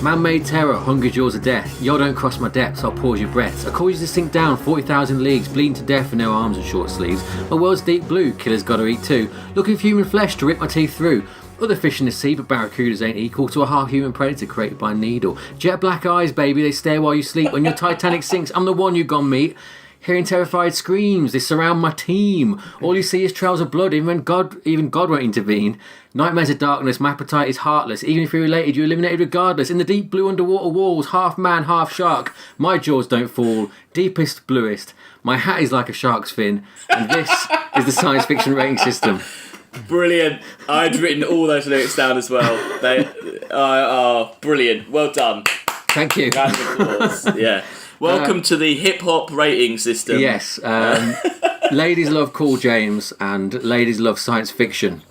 Man-made terror, hungry jaws of death. Yo, don't cross my depths, I'll pause your breaths. I cause you to sink down 40,000 leagues, bleeding to death with no arms and short sleeves. My world's deep blue, killers gotta eat too. Looking for human flesh to rip my teeth through. Other fish in the sea, but barracudas ain't equal to a half-human predator created by a needle. Jet black eyes, baby, they stare while you sleep. When your Titanic sinks, I'm the one you gon' meet. Hearing terrified screams, they surround my team. All you see is trails of blood, even God won't intervene. Nightmares of darkness, my appetite is heartless. Even if you're related, you're eliminated regardless. In the deep blue underwater walls, half man, half shark. My jaws don't fall, deepest bluest. My hat is like a shark's fin. And this is the science fiction rating system. Brilliant. I'd written all those lyrics down as well. They are brilliant. Well done. Thank you. Round of applause. Yeah. Welcome to the hip-hop rating system. Yes. Ladies love Cool James and ladies love science fiction.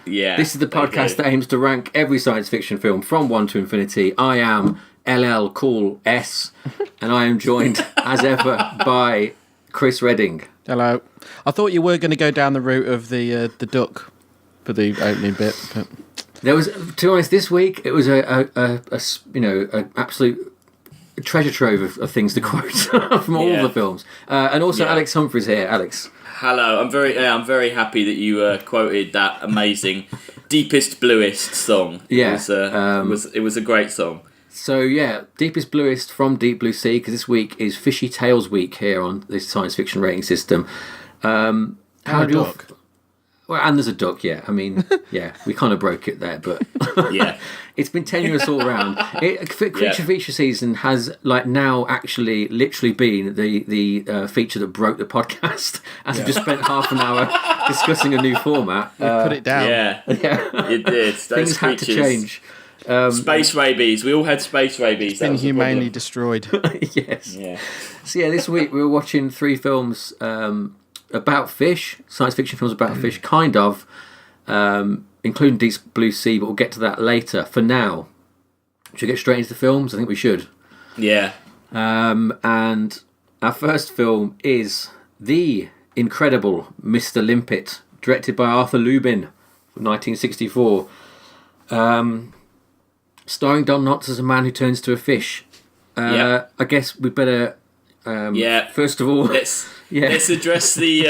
Yeah. This is the podcast that aims to rank every science fiction film from 1 to infinity. I am LL Cool S, and I am joined, as ever, by Chris Redding. Hello. I thought you were going to go down the route of the duck for the opening bit. But... There was, to be honest, this week it was a absolute treasure trove of things to quote from all the films, and also Alex Humphrey's here. Alex, hello. I'm very happy that you quoted that amazing "Deepest Bluest" song. Yeah, it was a great song. So yeah, Deepest Bluest from Deep Blue Sea, because this week is Fishy Tales Week here on this science fiction rating system. How do you? Well, and there's a duck, yeah. I mean, yeah, we kind of broke it there, but yeah, it's been tenuous all round. Creature Feature season has now actually literally been the feature that broke the podcast, as we just spent half an hour discussing a new format. Put it down. Yeah, it did. Things had to change. Space rabies. We all had space rabies. It's been humanely destroyed. Yes. Yeah. So yeah, this week we were watching 3 films about fish, science fiction films about fish, kind of, including Deep Blue Sea, but we'll get to that later. For now, should we get straight into the films? I think we should. Yeah. And our first film is The Incredible Mr. Limpet, directed by Arthur Lubin from 1964. Starring Don Knotts as a man who turns to a fish. I guess we better... first of all... Let's address the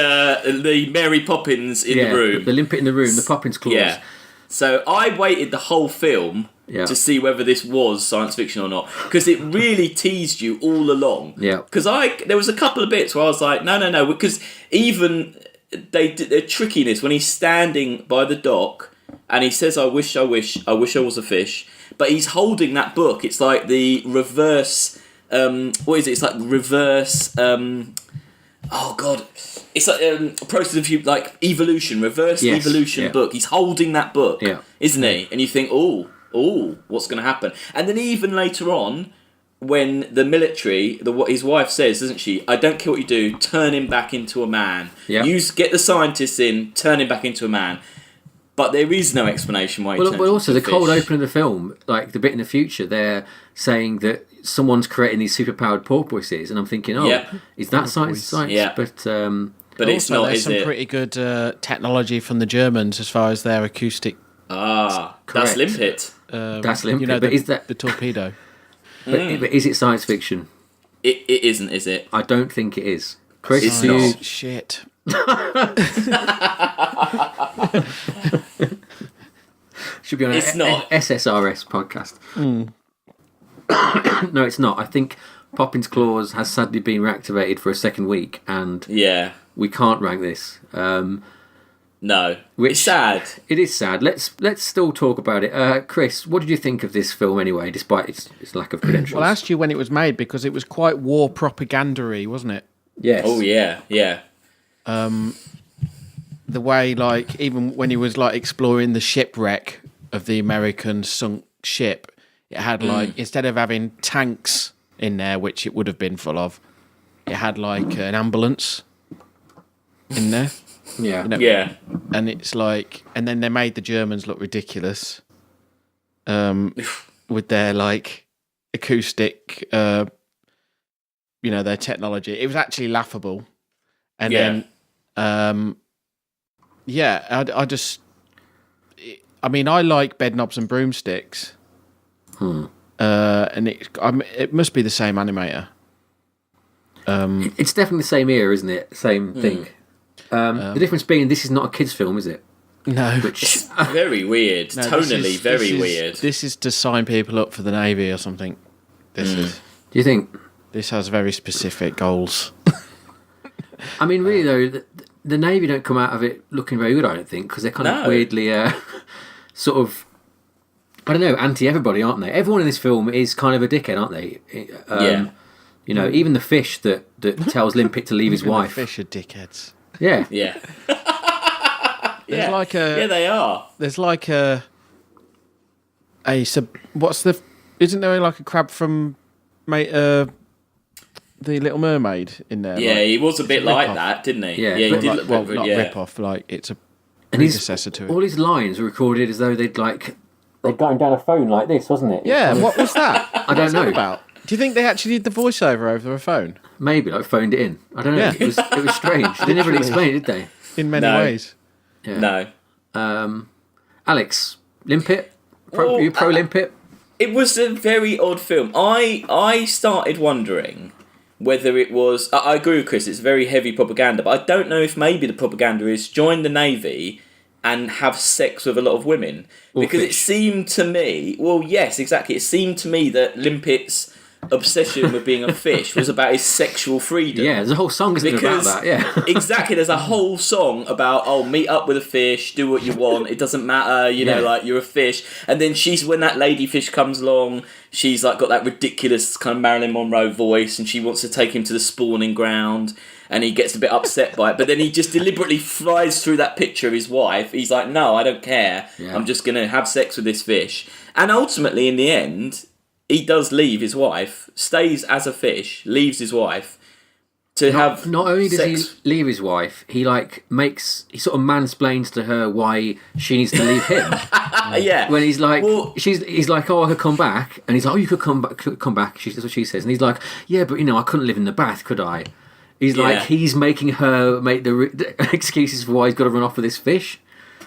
Mary Poppins in the room. The Limpet in the room, the Poppins Clause. Yeah. So I waited the whole film to see whether this was science fiction or not, because it really teased you all along. Yeah. Because there was a couple of bits where I was like, no, because even they're trickiness when he's standing by the dock and he says, I wish I was a fish, but he's holding that book. It's like the reverse. What is it? It's like reverse. Oh God! It's like a process of evolution, reverse evolution book. He's holding that book, isn't he? And you think, oh, what's going to happen? And then even later on, when the military, what his wife says, doesn't she? I don't care what you do, turn him back into a man. Yeah. Get the scientists in, turn him back into a man. But there is no explanation why he turns But also into the a cold fish. open of the film, like the bit in the future, they're saying that someone's creating these superpowered porpoises, and I'm thinking, is that science? Yeah. But it's not, there's is some it? pretty good technology from the Germans as far as their acoustic. That's Limpet. That's Limpet. But is that the torpedo? But is it science fiction? It isn't, is it? I don't think it is. Chris, It's do you... not. Shit. Should be on It's not. SSRS podcast. No, it's not. I think Poppins Clause has sadly been reactivated for a second week, and we can't rank this. No, it's sad. It is sad. Let's still talk about it. Chris, what did you think of this film anyway, despite its lack of credentials? Well, I asked you when it was made because it was quite war propaganda-y, wasn't it? Yes. Oh yeah. The way, even when he was exploring the shipwreck of the American sunk ship, it had instead of having tanks in there, which it would have been full of, it had an ambulance in there. Yeah. Yeah. And it's and then they made the Germans look ridiculous with their acoustic, their technology. It was actually laughable. And then, I like Bed Knobs and Broomsticks. and it must be the same animator. It's definitely the same era, isn't it? Same thing. The difference being this is not a kids' film, is it? No, Which Very weird. no, Tonally, very weird. This is to sign people up for the Navy or something. This is. do you think? This has very specific goals. I mean, really though, the Navy don't come out of it looking very good. I don't think because they're kind of weirdly sort of. I don't know, anti everybody, aren't they? Everyone in this film is kind of a dickhead, aren't they? Yeah. You know, even the fish that tells Limpet to leave his wife. Fish are dickheads. Yeah. Yeah. There's like a. Yeah, they are. There's like what's the? Isn't there like a crab from, the Little Mermaid in there? Yeah, like, he was a bit like rip-off. that, didn't he? Yeah, he but did Like, look well, very- not yeah. rip off. Like it's a And his, predecessor to it. all his lines were recorded as though they'd going down a phone like this, wasn't it? Yeah, what was that? I don't know. About? Do you think they actually did the voiceover over a phone? Maybe like phoned it in. I don't know. Yeah. It was strange. They never really explained it, did they? In many No. ways. Yeah. No. Alex, Limpet? Well, You pro Limpet? It was a very odd film. I started wondering whether it was... I agree with Chris, it's very heavy propaganda, but I don't know if maybe the propaganda is join the Navy and have sex with a lot of women. Because it fish. seemed to me... Well, yes, exactly. It seemed to me that Limpet's obsession with being a fish was about his sexual freedom. Yeah, there's a whole song isn't it, about Because that. Yeah. exactly, there's a whole song about meet up with a fish, do what you want. It doesn't matter, you know, Yeah. like you're a fish. And then when that lady fish comes along, she's like got that ridiculous kind of Marilyn Monroe voice, and she wants to take him to the spawning ground, and he gets a bit upset by it. But then he just deliberately flies through that picture of his wife. He's like, no, I don't care. Yeah. I'm just gonna have sex with this fish. And ultimately, in the end, he does leave his wife, stays as a fish, leaves his wife to have Not only does sex. he leave his wife, he sort of mansplains to her why she needs to leave him. Yeah. When he's like, Well- he's like, oh, I could come back, and he's like, oh, you could come back. That's what she says, and he's like, yeah, but I couldn't live in the bath, could I? He's like, Yeah. he's making her make the excuses for why he's got to run off with this fish.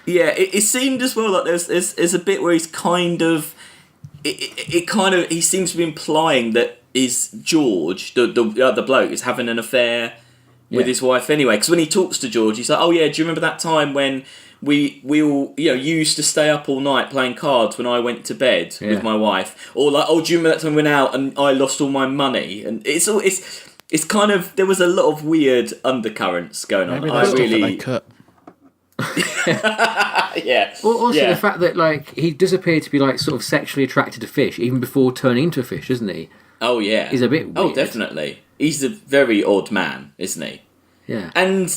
Yeah, it seemed as well like there's a bit where he's kind of he seems to be implying that is George the bloke is having an affair with Yeah. his wife anyway. Because when he talks to George, he's like, oh yeah, do you remember that time when we all you used to stay up all night playing cards when I went to bed Yeah. with my wife, or like, oh, do you remember that time we went out and I lost all my money? And it's kind of, there was a lot of weird undercurrents going on. Maybe I that's stuff that really they cut. yeah. Well, also Yeah. the fact that like he does appear to be like sort of sexually attracted to fish even before turning into a fish, doesn't he? Oh yeah, He's a bit Oh, weird. definitely. He's a very odd man, isn't he? Yeah. And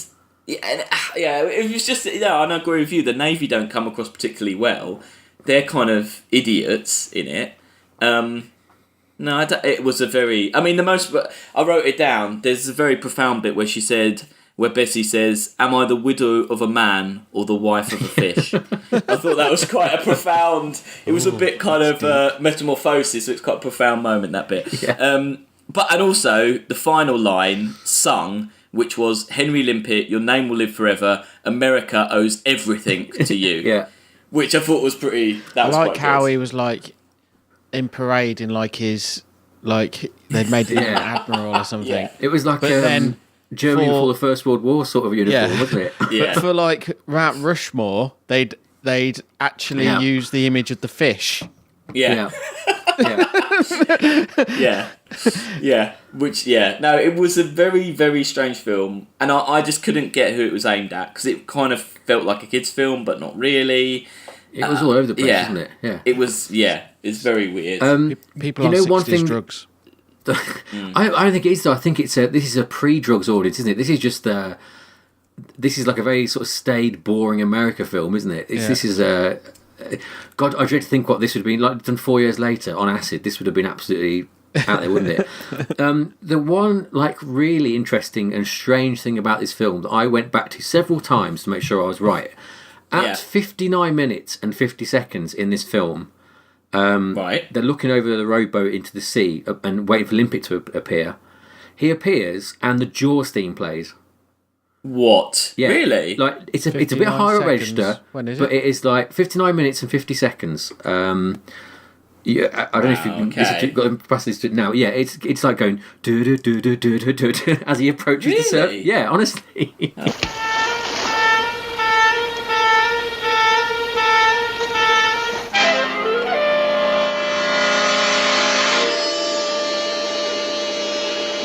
yeah, it was just I agree with you. The Navy don't come across particularly well. They're kind of idiots in it. No, it was a very. I mean, I wrote it down. There's a very profound bit where Bessie says, "Am I the widow of a man or the wife of a fish?" I thought that was quite a profound. It was a bit kind of metamorphosis. So it's quite a profound moment, that bit. Yeah. And also the final line sung, which was Henry Limpet, your name will live forever. America owes everything to you. Yeah. Which I thought was pretty. That I was like quite how good. he was like in parade in like his they'd made him an admiral or something. Yeah. It was like But then Germany for- before the First World War sort of uniform, Yeah. wasn't it? Yeah. But for like Mount Rushmore, they'd actually Yeah. use the image of the fish. Yeah. Yeah. Yeah. No, it was a very, very strange film, and I just couldn't get who it was aimed at because it kind of felt like a kids' film, but not really. It was all over the place, yeah. wasn't it? Yeah. It was. Yeah, it's very weird. People You on know 60s one thing- drugs. I don't think it is though. I think this is a pre-drugs audience, isn't it? This is just this is like a very sort of staid, boring America film, isn't it? Yeah. This is God, I dread to think what this would have been like done 4 years later on acid. This would have been absolutely out there, wouldn't it? The one like really interesting and strange thing about this film that I went back to several times to make sure I was right. At Yeah. 59 minutes and 50 seconds in this film, right. they're looking over the rowboat into the sea and waiting for Limpet to appear. He appears and the Jaws theme plays. What? Yeah, Really? Like it's a bit 59 higher seconds. register, When is but it? it is like 59 minutes and 50 seconds. Yeah, I don't know if you've got the capacity to do it now. Yeah, it's like going do do do do do do do as he approaches the surf. Yeah, honestly.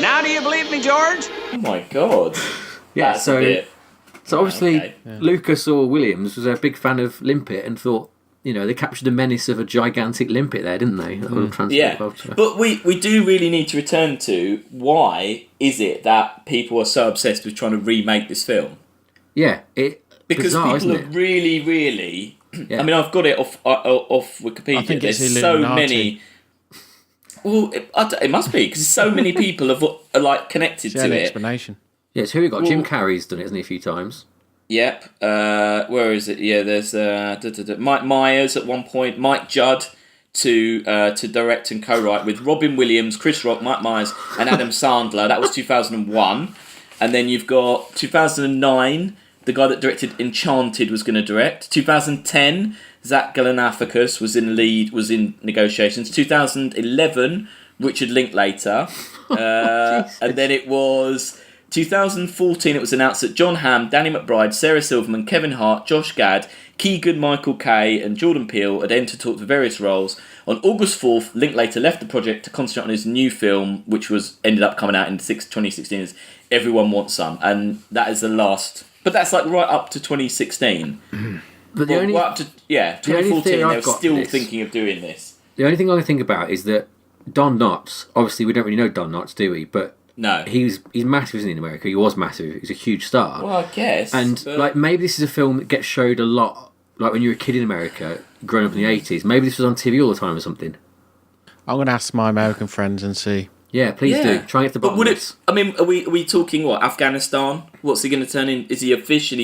Now do you believe me, George? Oh my god. Yeah, That's so a bit... obviously Lucas or Williams was a big fan of Limpet and thought, they captured the menace of a gigantic limpet there, didn't they? But we do really need to return to why is it that people are so obsessed with trying to remake this film? Yeah, because bizarre, people are really, really... I mean, I've got it off Wikipedia. I think There's it's so Illuminati. many... Well, it must be, because so many people are like connected to it. Explanation. Yes, who we got? Jim Carrey's done it, hasn't he, a few times? Yep. Where is it? Yeah, there's Mike Myers at one point, Mike Judd to direct and co-write with Robin Williams, Chris Rock, Mike Myers, and Adam Sandler. That was 2001, and then you've got 2009. The guy that directed Enchanted was going to direct. 2010, Zach Galifianakis was in negotiations. 2011, Richard Linklater, and then it was 2014. It was announced that John Hamm, Danny McBride, Sarah Silverman, Kevin Hart, Josh Gad, Keegan-Michael Kay, and Jordan Peele had entered talks for various roles. On August 4th, Linklater left the project to concentrate on his new film, which ended up coming out in 2016 as Everyone Wants Some, and that is the last. But that's like right up to 2016. But the only 2014 they were still this, thinking of doing this. The only thing I can think about is that Don Knotts, obviously we don't really know Don Knotts, do we? But no, he's massive, isn't he, in America? He was massive. He's a huge star. Well, I guess. And maybe this is a film that gets showed a lot, like when you were a kid in America, growing up in the 80s. Maybe this was on TV all the time or something. I'm going to ask my American friends and see. Yeah, please do. Try and get to the bottom of this. I mean, are we talking what, Afghanistan? What's he going to turn in? Is he a fish and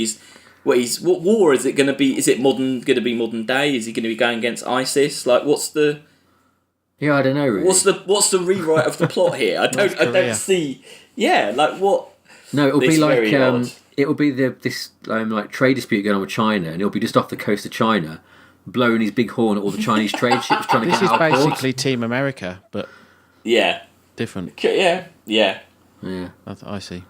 what war is it going to be? Is it going to be modern day? Is he going to be going against ISIS? Like, what's the... Yeah, I don't know, really. What's the rewrite of the plot here? I don't see... Yeah, like, what... No, it'll be like... it'll be this trade dispute going on with China, and it'll be just off the coast of China, blowing his big horn at all the Chinese trade ships trying to get out of port. This is basically Team America, but... Yeah. Different. Yeah. I see.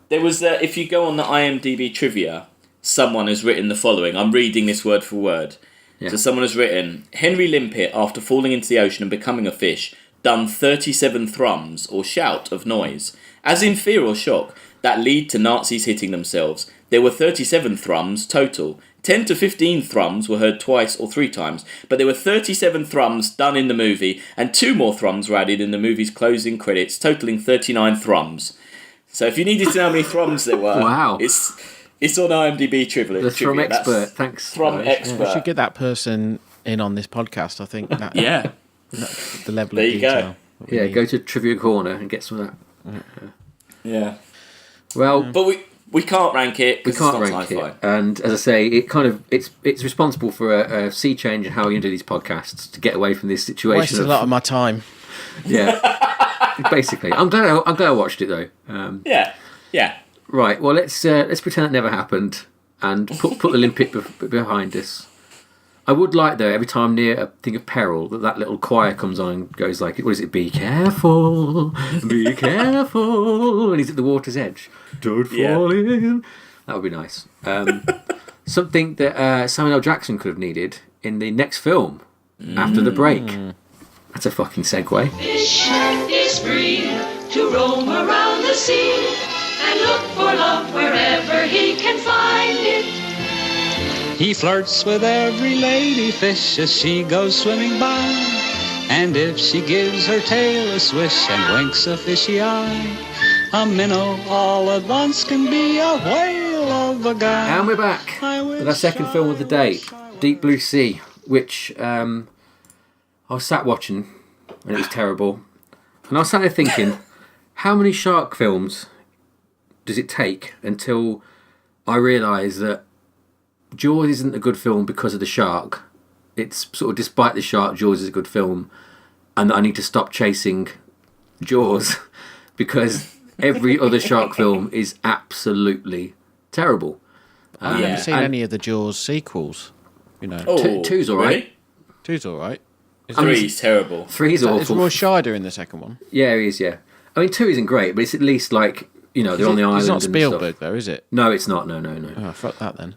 There was, if you go on the IMDb trivia, someone has written the following. I'm reading this word for word. Yeah. So someone has written, Henry Limpet, after falling into the ocean and becoming a fish, done 37 thrums, or shout of noise, as in fear or shock, that lead to Nazis hitting themselves. There were 37 thrums total. 10 to 15 thrums were heard twice or 3 times, but there were 37 thrums done in the movie, and 2 more thrums were added in the movie's closing credits, totaling 39 thrums. So if you needed to know how many thrums there were, wow. It's on IMDb trivia. The Thrum expert, thanks. Thrum expert. We should get that person in on this podcast, I think. That, yeah. The level there of detail. Go. Yeah, go to Trivia Corner and get some of that. Yeah. Well... But we can't rank it. We can't rank it, and as I say, it's responsible for a sea change in how we do these podcasts to get away from this situation. Wastes a lot of my time. Yeah, basically. I'm glad I watched it though. Yeah. Right. Well, let's pretend that never happened and put the Limpet behind us. I would like though every time near a thing of peril that little choir comes on and goes like, what is it? Be careful, be careful, and he's at the water's edge. Don't fall in. That would be nice. Something that Samuel L. Jackson could have needed in the next film after the break. That's a fucking segue. Fish is free to roam around the sea and look for love wherever he can find it. He flirts with every lady fish as she goes swimming by, and if she gives her tail a swish and winks a fishy eye, a minnow all at once can be a whale of a guy. And we're back with our second film of the day, Deep Blue Sea, which I was sat watching and it was terrible. And I was sat there thinking, how many shark films does it take until I realise that Jaws isn't a good film because of the shark? It's sort of despite the shark, Jaws is a good film, and that I need to stop chasing Jaws because every other shark film is absolutely terrible. I haven't seen any of the Jaws sequels. You know, two's all right. Two's all right. Three's terrible. Three's Is awful. Roy Scheider in the second one? Yeah, he is. Yeah, I mean, 2 isn't great, but it's at least like they're on the island. It's not and Spielberg stuff. though, is it? No, it's not. No. Oh, fuck that then.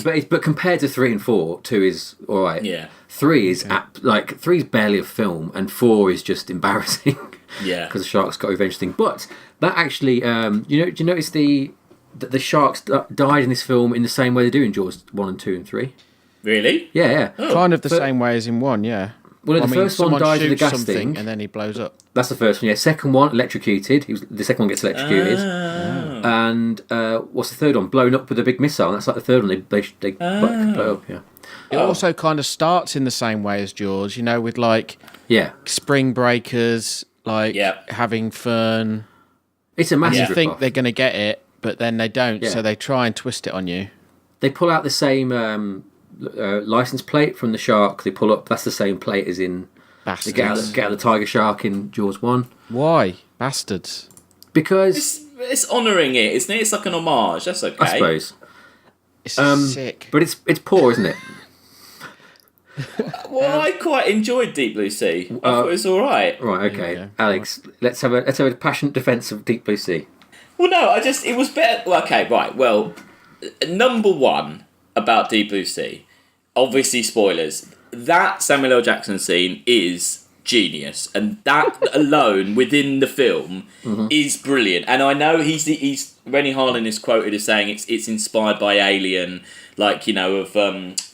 But compared to 3 and 4, 2 is all right. Yeah. 3 is 3's barely a film, and 4 is just embarrassing. Yeah. Because the sharks got revenge thing. But that actually, do you notice the sharks died in this film in the same way they do in Jaws 1 and 2 and 3? Really? Yeah. Kind of the same way as in 1, yeah. Well, the first one someone dies with the shoots gas something thing. and then he blows up. That's the first one. Yeah. Second one, electrocuted. The second one gets electrocuted. And what's the third one? Blown up with a big missile. And that's like the third one. They blow up. Yeah. It also kind of starts in the same way as Jaws, with like spring breakers, like having fun. It's a massive. And you think rip-off. they're going to get it, but then they don't. Yeah. So they try and twist it on you. They pull out the same license plate from the shark. They pull up. That's the same plate as in. Bastards. They get out the tiger shark in Jaws 1. Why? Bastards. Because It's honouring it, isn't it? It's like an homage. That's okay. I suppose. It's sick. But it's poor, isn't it? Well, I quite enjoyed Deep Blue Sea. I thought it was all right. Right. Okay, Yeah. Alex. Let's have a passionate defence of Deep Blue Sea. Well, no, it was better. Well, okay, right. Well, number one about Deep Blue Sea, obviously spoilers. That Samuel L. Jackson scene is genius, and that alone within the film is brilliant. And I know he's Rennie Harlin is quoted as saying it's inspired by Alien, like of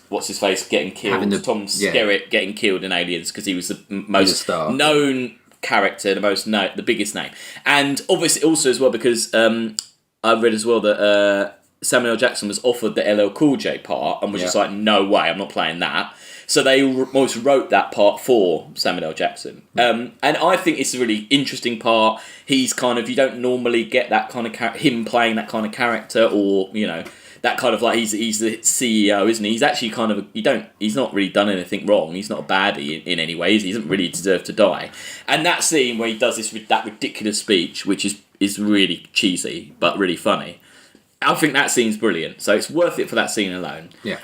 what's his face getting killed, Tom Skerritt getting killed in Aliens because he was the most known character, the biggest name, and obviously also as well because I read as well that Samuel L. Jackson was offered the LL Cool J part and was just like, no way, I'm not playing that. So they almost wrote that part for Samuel L. Jackson. And I think it's a really interesting part. He's kind of, you don't normally get that kind of him playing that kind of character, or, that kind of like, he's the CEO, isn't he? He's actually kind of, he's not really done anything wrong. He's not a baddie in any way. He doesn't really deserve to die. And that scene where he does that ridiculous speech, which is really cheesy, but really funny. I think that scene's brilliant, so it's worth it for that scene alone. Yeah.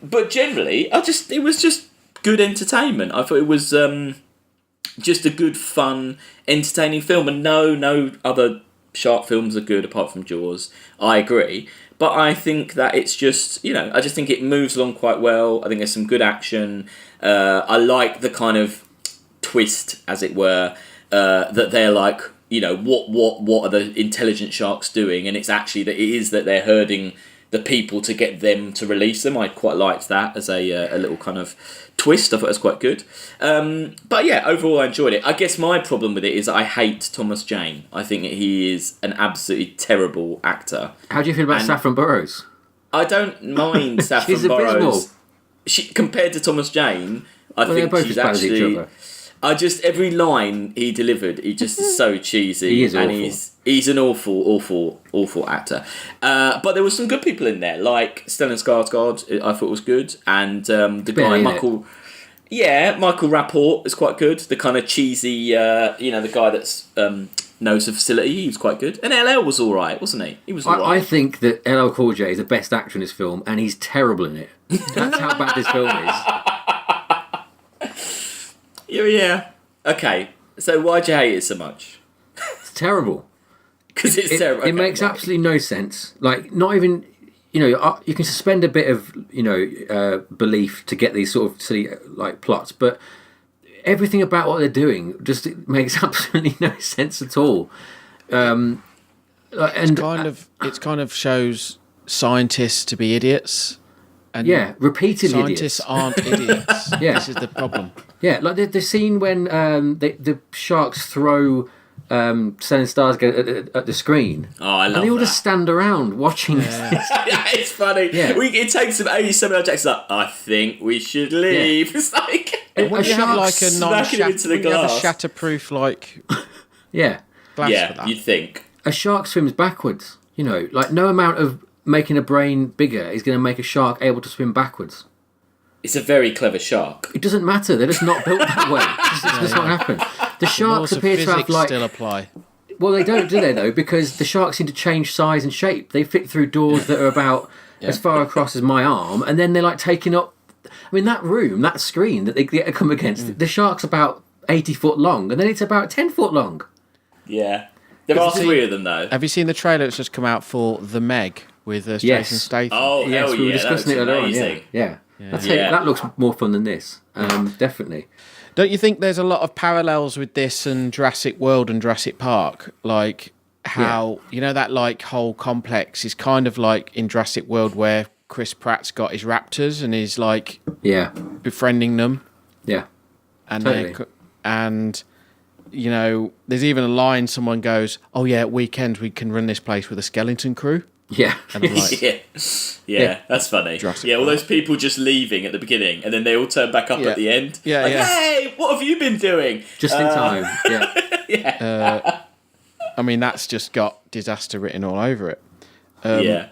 But generally, it was just good entertainment. I thought it was just a good, fun, entertaining film, and no other shark films are good apart from Jaws. I agree, but I think that it's just I just think it moves along quite well. I think there's some good action. I like the kind of twist, as it were, that they're like. What are the intelligent sharks doing? And it's actually that they're herding the people to get them to release them. I quite liked that as a little kind of twist. I thought it was quite good. But yeah, overall I enjoyed it. I guess my problem with it is I hate Thomas Jane. I think he is an absolutely terrible actor. How do you feel about Saffron Burrows? I don't mind Saffron She's Burrows. Compared to Thomas Jane, I think both she's as bad as each actually... other. Every line he delivered, he just is so cheesy. He is and awful. he's an awful actor. But there were some good people in there, like Stellan Skarsgård. I thought was good, and the guy Michael. Yeah, Michael Rapport is quite good. The kind of cheesy, the guy that's knows the facility. He was quite good, and LL was all right, wasn't he? He was all right. I think that LL Cool J is the best actor in this film, and he's terrible in it. That's how bad this film is. Yeah. Okay. So why'd you hate it so much? It's terrible. Because it's terrible. It makes absolutely no sense. Like, not even, you can suspend a bit of, belief to get these sort of silly, like, plots, but everything about what they're doing just makes absolutely no sense at all. And It kind of shows scientists to be idiots. And repeated scientists idiots. aren't idiots. This is the problem. Yeah, like the scene when the sharks throw Stellan Skarsgård at the screen. Oh, I love that. And they all just stand around watching this. Yeah, it's funny. Yeah. It takes some 80 Samuel L. Jackson's like, I think we should leave. Yeah. It's like... Would you have like a smacking him into the glass. shatterproof glass Yeah, for that? you'd think. A shark swims backwards. Like no amount of making a brain bigger is going to make a shark able to swim backwards. It's a very clever shark. It doesn't matter. They're just not built that way. It does not happen. The sharks appear to have like... still apply. Well, they don't, do they, though? Because the sharks seem to change size and shape. They fit through doors that are about as far across as my arm, and then they're like taking up... I mean, that room, that screen that they get to come against, the shark's about 80 foot long, and then it's about 10 foot long. Yeah. There are 3 of them, though. Have you seen the trailer that's just come out for The Meg with Jason Yes. Statham? Oh, Yes, hell we were yeah, discussing it earlier on. amazing. Yeah. Yeah. That looks more fun than this. Definitely. Don't you think there's a lot of parallels with this and Jurassic World and Jurassic Park? Like how, you know, that like whole complex is kind of like in Jurassic World where Chris Pratt's got his raptors and is like befriending them. Yeah. And Totally. and you know, there's even a line someone goes, "Oh yeah, at weekends we can run this place with a skeleton crew." Yeah. And I'm like, yeah, that's funny. Jurassic all Park. those people just leaving at the beginning, and then they all turn back up at the end. Yeah, like, yeah. Hey, what have you been doing? Just in time. Yeah. I mean, that's just got disaster written all over it. Yeah.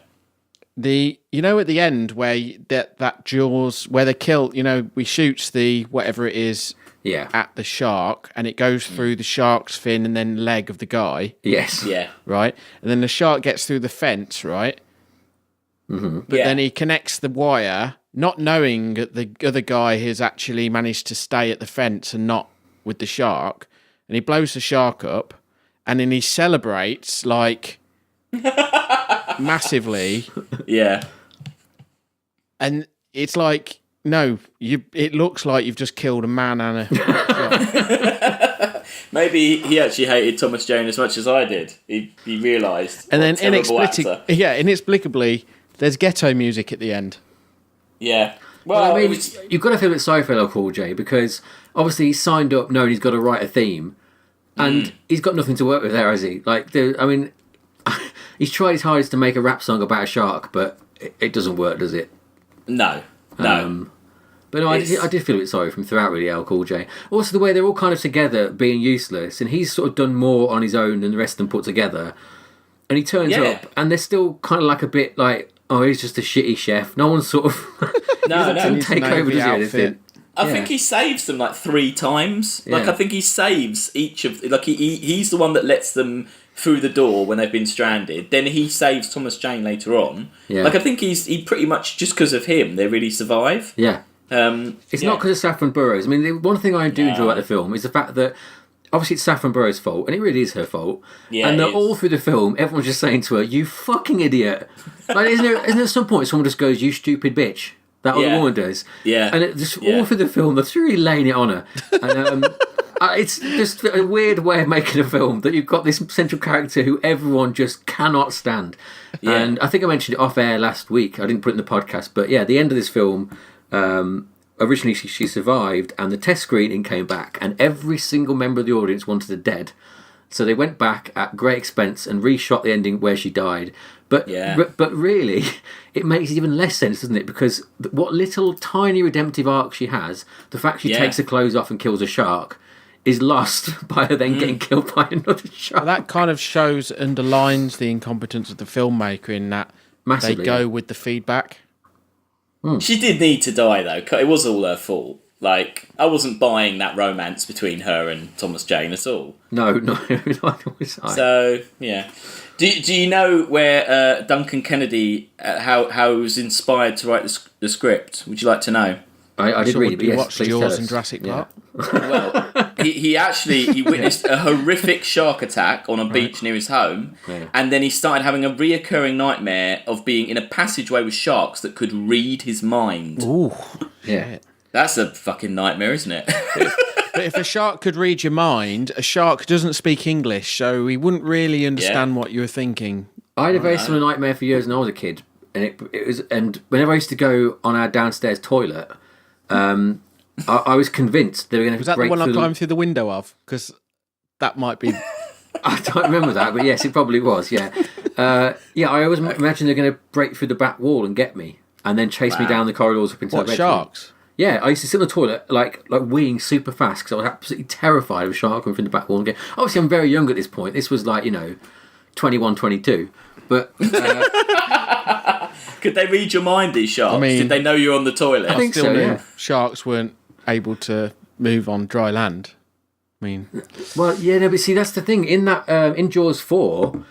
You know, at the end where that Jaws, where they kill, you know, we shoots the whatever it is Yeah. at the shark, and it goes through the shark's fin and then leg of the guy, Yes. Yeah. right? And then the shark gets through the fence, right? Mm-hmm. But then he connects the wire, not knowing that the other guy has actually managed to stay at the fence and not with the shark, and he blows the shark up, and then he celebrates like massively. Yeah. And it's like, no, it looks like you've just killed a man and a shark. Maybe he actually hated Thomas Jane as much as I did. He realised. And then inexplicably, inexplicably, there's ghetto music at the end. Yeah. Well, I mean, it was- you've got to feel a bit sorry for LL Cool J because obviously he's signed up knowing he's got to write a theme, and he's got nothing to work with there, has he? Like, I mean, he's tried his hardest to make a rap song about a shark, but it doesn't work, does it? no. But no, I did feel a bit sorry for him throughout, really, LL Cool J. Also, the way they're all kind of together, being useless, and he's sort of done more on his own than the rest of them put together. And he turns up, and they're still kind of like a bit like, oh, he's just a shitty chef. No one's sort of No. doesn't take over, does he? Anything? I think he saves them like 3 times. Like, Yeah. I think he saves each of... Like, he's the one that lets them through the door when they've been stranded. Then he saves Thomas Jane later on. Yeah. Like, I think he pretty much, just because of him, they really survive. Yeah. It's not because of Saffron Burrows. I mean, the one thing I do enjoy about the film is the fact that obviously it's Saffron Burrows' fault, and it really is her fault. Yeah, and they're it is. all through the film, everyone's just saying to her, "You fucking idiot!" Like, isn't there at some point someone just goes, "You stupid bitch"? That other woman does. Yeah. And it just all through the film, they're really laying it on her. And it's just a weird way of making a film that you've got this central character who everyone just cannot stand. Yeah. And I think I mentioned it off air last week. I didn't put it in the podcast, but yeah, the end of this film. Originally, she survived, and the test screening came back, and every single member of the audience wanted her dead. So they went back at great expense and reshot the ending where she died. But really, it makes even less sense, doesn't it? Because what little tiny redemptive arc she has, the fact she takes her clothes off and kills a shark, is lost by her then getting killed by another shark. That kind of underlines the incompetence of the filmmaker in that Massively, they go with the feedback. She did need to die, though. It was all her fault. Like, I wasn't buying that romance between her and Thomas Jane at all. No, neither was I. So, yeah. Do you know where Duncan Kennedy, how he was inspired to write the script? Would you like to know? I did read it, but You yes, watched please tell Jaws us. and Jurassic Yeah. Park? Well, he witnessed a horrific shark attack on a beach near his home, and then he started having a reoccurring nightmare of being in a passageway with sharks that could read his mind. Ooh, Yeah. That's a fucking nightmare, isn't it? but if a shark could read your mind, a shark doesn't speak English, so he wouldn't really understand what you were thinking. I had a very similar nightmare for years when I was a kid, and it was. And whenever I used to go on our downstairs toilet, I was convinced they were going to Was that break the one I through climbed through the window of? Because that might be... I don't remember that, but yes, it probably was. Yeah, I always imagined they're going to break through the back wall and get me, and then chase me down the corridors up into What, the bedroom. sharks? Yeah, I used to sit on the toilet like weeing super fast because I was absolutely terrified of a shark coming through the back wall and get. Obviously, I'm very young at this point. This was like 21, 22. But Could they read your mind, these sharks? I mean- Did they know you're on the toilet? I think Still so. knew Yeah. sharks weren't able to move on dry land. I mean... Well, yeah, no, but see, that's the thing. In that, in Jaws 4,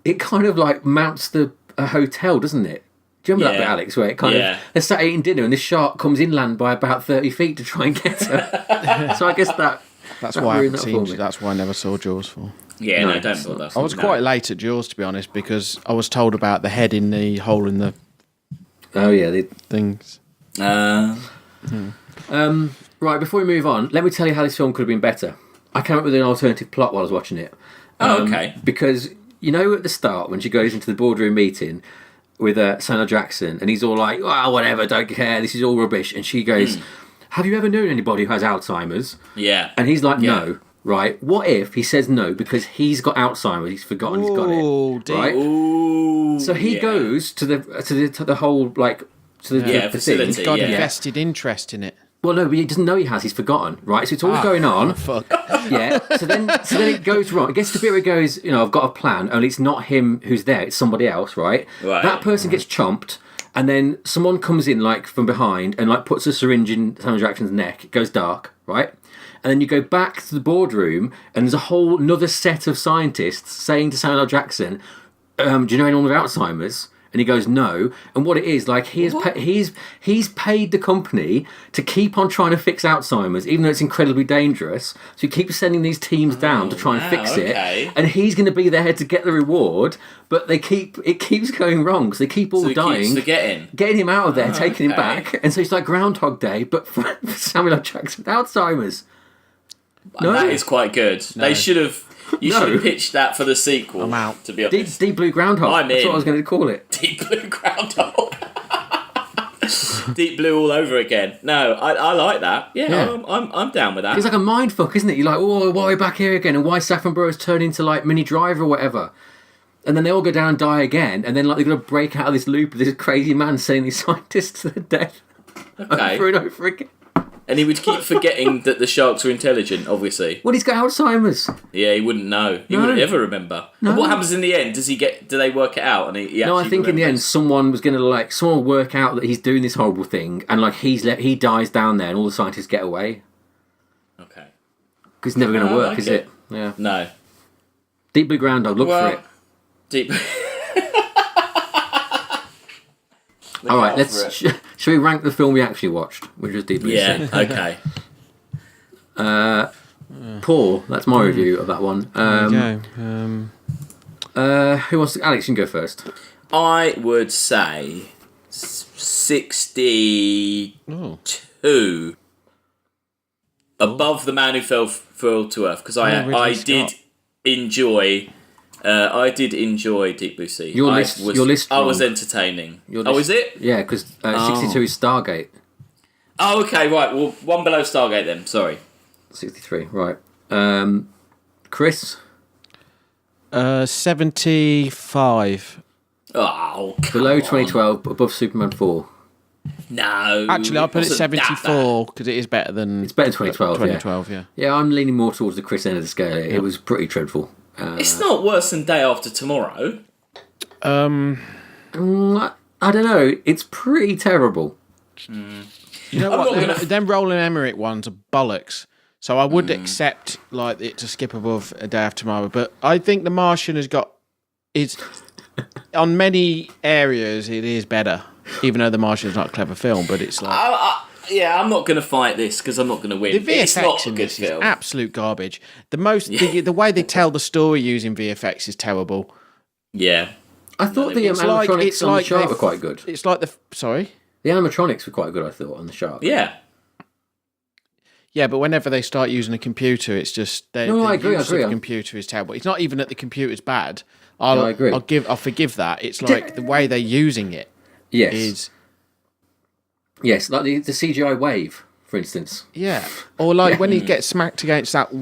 it kind of like mounts a hotel, doesn't it? Do you remember that Yeah. bit, Alex, where it kind of they're sat eating dinner and this shark comes inland by about 30 feet to try and get her. So I guess That's that why I ruined haven't that for seen. me. That's why I never saw Jaws 4. Yeah, no, No, don't it's bother. I was quite late at Jaws, to be honest, because I was told about the head in the hole in the Oh yeah. things. Right, before we move on, let me tell you how this film could have been better. I came up with an alternative plot while I was watching it. Okay. Because, you know, at the start, when she goes into the boardroom meeting with Samuel Jackson, and he's all like, oh, whatever, don't care, this is all rubbish. And she goes, have you ever known anybody who has Alzheimer's? Yeah. And he's like, no. Right? What if he says no because he's got Alzheimer's, he's forgotten he's got Ooh, it. deep. Right? Ooh, So he goes to the whole, like, to the facility. thing. He's got Yeah. a vested interest in it. Well, no, but he doesn't know he has. He's forgotten, right? So it's all going on. Fuck. Yeah. So then it goes wrong. It gets to the bit where it goes, you know, I've got a plan, only it's not him who's there, it's somebody else, right? Right. That person gets chomped, and then someone comes in, like, from behind and, like, puts a syringe in Samuel Jackson's neck. It goes dark, right? And then you go back to the boardroom, and there's a whole another set of scientists saying to Samuel L. Jackson, do you know anyone with Alzheimer's? And he goes, no. And what it is, like, he's paid the company to keep on trying to fix Alzheimer's, even though it's incredibly dangerous. So he keeps sending these teams down to try and fix it. And he's going to be there to get the reward, but it keeps going wrong, because they keep all dying. Getting him out of there, taking him back. And so it's like Groundhog Day, but for Samuel L. Jackson with Alzheimer's. No. That is quite good. No. They should have... You should have pitched that for the sequel. I'm out. To be honest. Deep Blue Groundhog. I'm That's in. what I was going to call it. Deep Blue Groundhog. Deep Blue all over again. No, I like that. Yeah. I'm down with that. It's like a mind fuck, isn't it? You're like, oh, why are we back here again? And why Saffron Burrows turn into like Mini Driver or whatever? And then they all go down and die again. And then like they're going to break out of this loop of this crazy man sending these scientists to their death over and over again. And he would keep forgetting that the sharks were intelligent, obviously. Well, he's got Alzheimer's. Yeah, he wouldn't know. He wouldn't ever remember. No. And what happens in the end? Do they work it out? And he No, I actually think in the end remembers? someone will work out that he's doing this horrible thing, and like he dies down there, and all the scientists get away. Okay. Because it's never going to work, like is it. it? Yeah. No. Deep Blue Groundhog, look for it. Deep. All right, shall we rank the film we actually watched, which was Deep Blue Sea? Yeah. Okay. Paul, that's my review of that one. Who wants to? Alex, you can go first. I would say 62. Above The Man Who Fell to Earth, because I did enjoy. I did enjoy Deep Blue Sea. Your list I was wrong. Entertaining. Oh, is it? Yeah, because 62 is Stargate. Oh, okay, right. Well, one below Stargate then. Sorry. 63, right. Chris? 75. Oh, come Below on. 2012, but above Superman 4. No. Actually, I put it wasn't that 74 because it is better than. It's better than 2012, 2012, yeah. Yeah, I'm leaning more towards the Chris end of the scale. It was pretty dreadful. bad. It's not worse than Day After Tomorrow. I don't know. It's pretty terrible. You know what? Them Roland Emmerich ones are bollocks. So I would accept like it to skip above A Day After Tomorrow, but I think The Martian is on many areas it is better. Even though The Martian is not a clever film, but it's like I'm not going to fight this because I'm not going to win. the It's not VFX a in good this is film. absolute garbage. The way they tell the story using VFX is terrible. Yeah. I thought the It's like- animatronics it's on the like shark they've- were quite good. It's like sorry. The animatronics were quite good, I thought, on the shark. Yeah. Yeah, but whenever they start using a computer, it's just I agree. The computer is terrible. It's not even that the computer's bad. I agree. I'll forgive that. It's like the way they're using it is. Yes, like the CGI wave, for instance. Yeah, or like when he gets smacked against that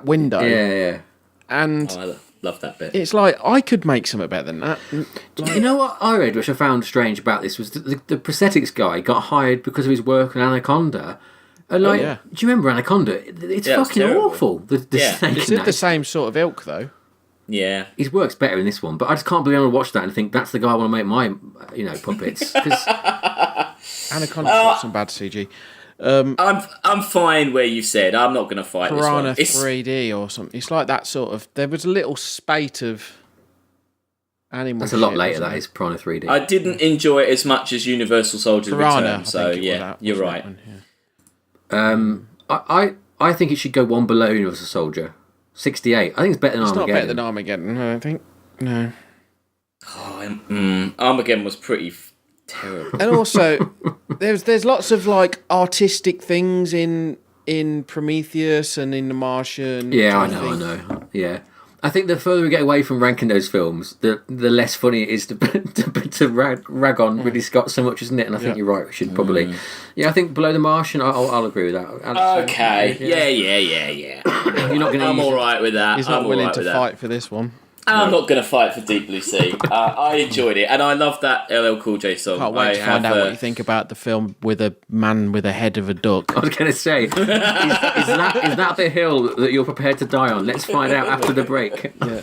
window. Yeah. And I love that bit. it's like I could make something better than that. You know what I read, which I found strange about this, was that the prosthetics guy got hired because of his work on Anaconda. And do you remember Anaconda? It's fucking awful. The snake. It's in in that. the same sort of ilk, though. Yeah. His work's better in this one, but I just can't believe I want to watch that and think that's the guy I want to make my, puppets. 'Cause Anaconda's got some bad CG. I'm fine where you said. I'm not going to fight Piranha this one. 3D or something. It's like that sort of. There was a little spate of Animal. That's a lot shit, later. isn't That it? is Piranha 3D. I didn't enjoy it as much as Universal Soldier Piranha. Return. So I think it was yeah, that, you're wasn't right. it, one? Yeah. I think it should go one below Universal Soldier. 68. I think it's better than It's not Armageddon. better than Armageddon. I don't think. No. Armageddon was pretty terrible. And also, there's lots of like artistic things in Prometheus and in The Martian. Yeah, I think. know. Yeah. I think the further we get away from ranking those films, the less funny it is to rag on Ridley Scott so much, isn't it? And I think you're right. We should probably. Yeah, I think Below the Martian. I'll agree with that. Okay. Yeah. You're not going I'm to. all right with that. He's not I'm willing all right to with fight for this one. I'm not going to fight for Deep Blue Sea. I enjoyed it, and I love that LL Cool J song. Can't wait to find out what you think about the film with a man with a head of a duck. I was going to say, is that the hill that you're prepared to die on? Let's find out after the break. Yeah.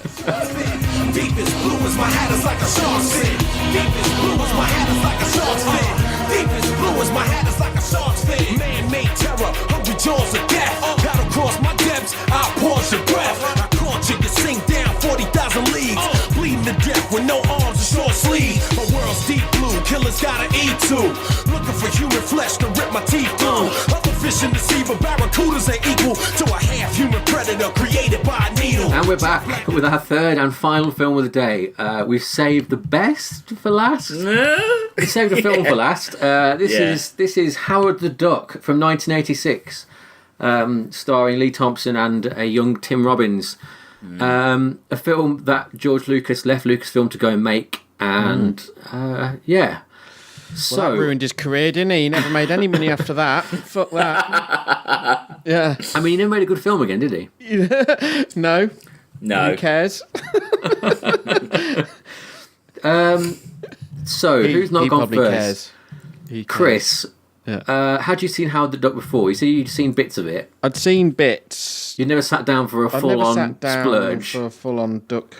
Deepest blue is my hat is like a shark's fin. Deepest blue is my hat is like a shark's fin. Deepest blue is my hat is like a shark's fin. Man-made terror, 100 jaws of death. Gotta cross my depths, I pause your breath. I caught you, you sink down 40,000 leagues. Bleeding to death with no arms and short sleeves. My world's deep blue, killers gotta eat too. Looking for human flesh to rip my teeth through. Other fish in the sea, but barracudas ain't equal to a half-human predator created by a needle. And we're back with our third and final film of the day. We've saved the best for last. We saved a film for last. This is Howard the Duck from 1986, starring Lee Thompson and a young Tim Robbins. A film that George Lucas left Lucasfilm to go and make, and yeah. So Well, that ruined his career, didn't he? He never made any money after that. Fuck that. Yeah. I mean, he never made a good film again, did he? No. No. Who cares? So who's not he gone probably first? cares. He cares. Chris. Yeah. Had you seen Howard the Duck before? You see, you'd seen bits of it. I'd seen bits. You never sat down for a I've never full-on sat down splurge. for a full-on duck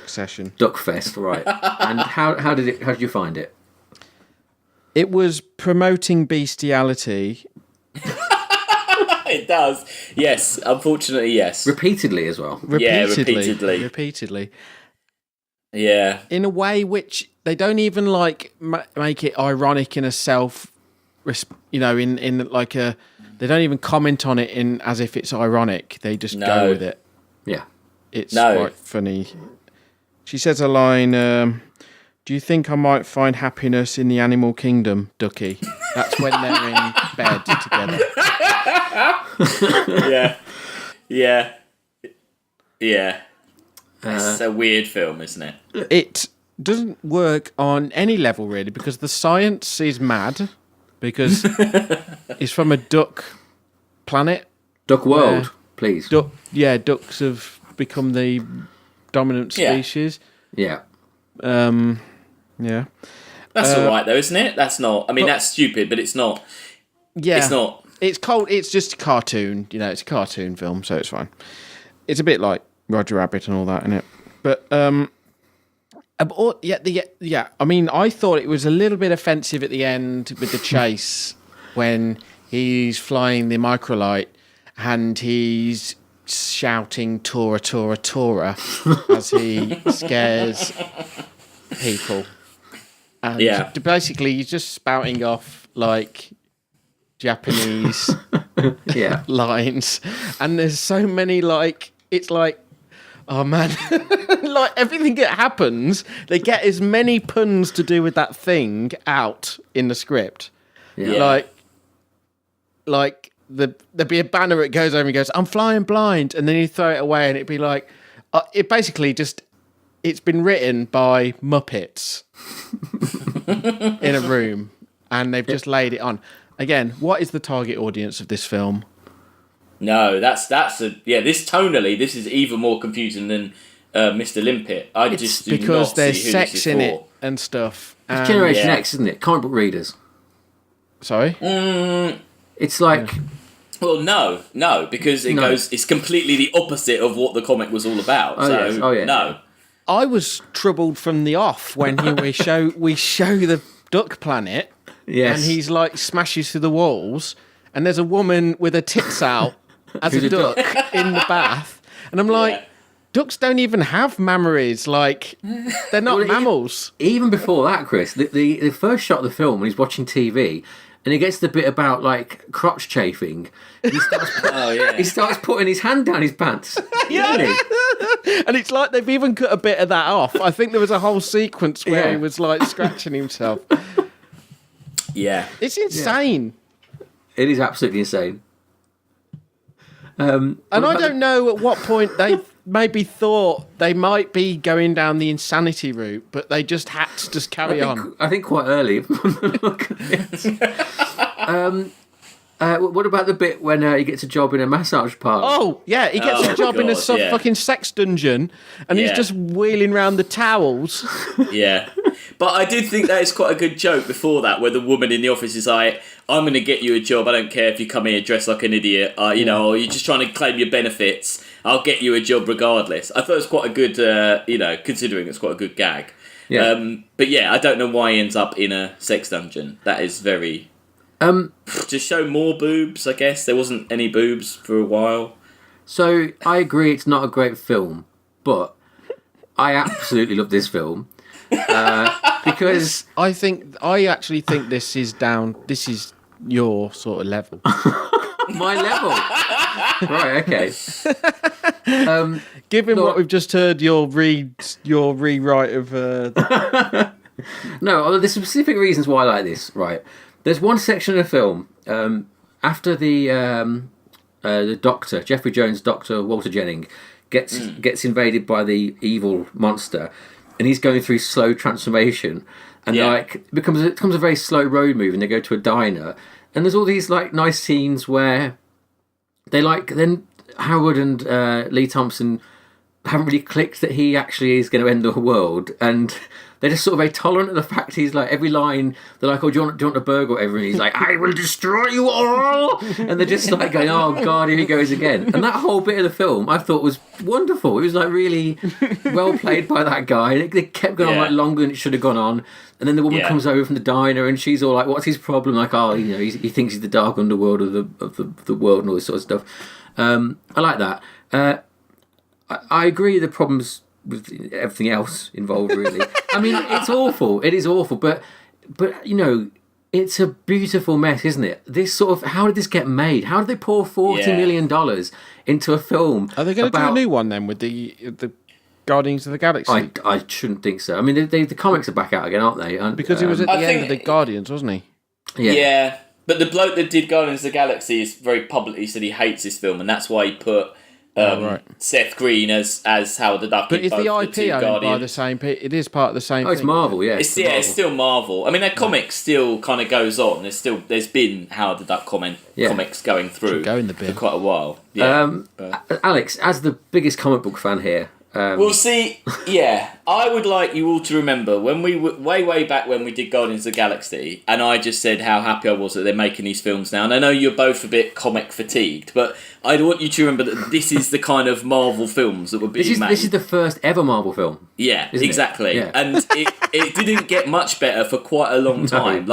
session. Duck fest, right? And how did you find it? It was promoting bestiality. It does. Yes, unfortunately, yes. Repeatedly as well. Repeatedly. Yeah. In a way which they don't even like make it ironic in a in like a. They don't even comment on it in as if it's ironic. They just go with it. Yeah. It's quite funny. She says a line. Do you think I might find happiness in the animal kingdom, Ducky? That's when they're in bed together. Yeah. It's a weird film, isn't it? It doesn't work on any level, really, because the science is mad, because it's from a duck planet. Duck World, please. Ducks have become the dominant species. Yeah. Yeah. That's all right, though, isn't it? That's not... I mean, that's stupid, but it's not... Yeah. It's not... It's cold. It's just a cartoon. It's a cartoon film, so it's fine. It's a bit like Roger Rabbit and all that, isn't it? But I mean, I thought it was a little bit offensive at the end with the chase when he's flying the microlight and he's shouting "Tora, Tora, Tora" as he scares people. And basically, he's just spouting off like Japanese lines, and there's so many it's like, oh man, like everything that happens, they get as many puns to do with that thing out in the script. Like there'd be a banner that goes over and goes, "I'm flying blind," and then you throw it away, and it'd be like, it basically just. It's been written by Muppets in a room, and they've just laid it on. Again, what is the target audience of this film? No, that's this tonally, this is even more confusing than Mr. Limpet. Because there's sex in it and stuff. It's Generation X, isn't it? Comic book readers. Sorry? It's like... Well, no, because it goes... It's completely the opposite of what the comic was all about. No. I was troubled from the off when we show the duck planet, and he's like smashes through the walls, and there's a woman with her tits out as a duck in the bath, and I'm like, Ducks don't even have mammaries. Like, they're not Well, mammals. Even before that, Chris, the first shot of the film when he's watching TV and he gets the bit about like crotch chafing, he starts, he starts putting his hand down his pants. Really? And it's like they've even cut a bit of that off. I think there was a whole sequence where he was like scratching himself. Yeah. It's insane. It is absolutely insane. And I don't know at what point they maybe thought they might be going down the insanity route, but they just had to just carry on. I think quite early. Look at it. What about the bit when he gets a job in a massage parlour? Oh, yeah, he gets a job in a God, yeah. fucking sex dungeon, and he's Yeah. just wheeling around the towels. Yeah. But I did think that is quite a good joke before that, where the woman in the office is like, I'm going to get you a job. I don't care if you come here dressed like an idiot, or you're just trying to claim your benefits. I'll get you a job regardless. I thought it was quite a good, considering it's quite a good gag. Yeah. But yeah, I don't know why he ends up in a sex dungeon. That is very... to show more boobs, I guess. There wasn't any boobs for a while. So I agree it's not a great film, but I absolutely love this film. Because I actually think this is your sort of level. my level. Right, okay. Given what we've just heard, your rewrite of No, there's specific reasons why I like this, right? There's one section of the film, after the doctor, Jeffrey Jones' doctor, Walter Jennings, gets invaded by the evil monster, and he's going through slow transformation, and it becomes a very slow road movie, and they go to a diner, and there's all these like nice scenes where they then Howard and Lee Thompson haven't really clicked that he actually is going to end the world, and they're just sort of very tolerant of the fact he's like, every line they're like, oh, do you want a burger or whatever, and he's like, I will destroy you all, and they're just like going, oh god, here he goes again. And that whole bit of the film I thought was wonderful. It was like really well played by that guy, and it kept going on like longer than it should have gone on. And then the woman comes over from the diner, and she's all like, what's his problem? Like, oh, he thinks he's the dark underworld of the world and all this sort of stuff. I like that. I agree the problems with everything else involved, really. I mean, it's awful. It is awful, but it's a beautiful mess, isn't it? This sort of, how did this get made? How did they pour $40 million into a film? Are they going to do a new one then with the Guardians of the Galaxy? I shouldn't think so. I mean, the comics are back out again, aren't they? Because he was at the end of the Guardians, wasn't he? Yeah. But the bloke that did Guardians of the Galaxy is very publicly said he hates this film, and that's why he put Seth Green as Howard the Duck. But is the IP owned by the same people? It is part of the same thing. Oh, it's Marvel, yeah. It's still Marvel. I mean, their comic still kind of goes on. There's been Howard the Duck comics going through for quite a while. Yeah. Alex, as the biggest comic book fan here, well, see, I would like you all to remember when we were way back when we did Guardians of the Galaxy, and I just said how happy I was that they're making these films now. And I know you're both a bit comic fatigued, but I want you to remember that this is the kind of Marvel films that were being made. This is the first ever Marvel film. Yeah, exactly. Yeah. And it didn't get much better for quite a long time.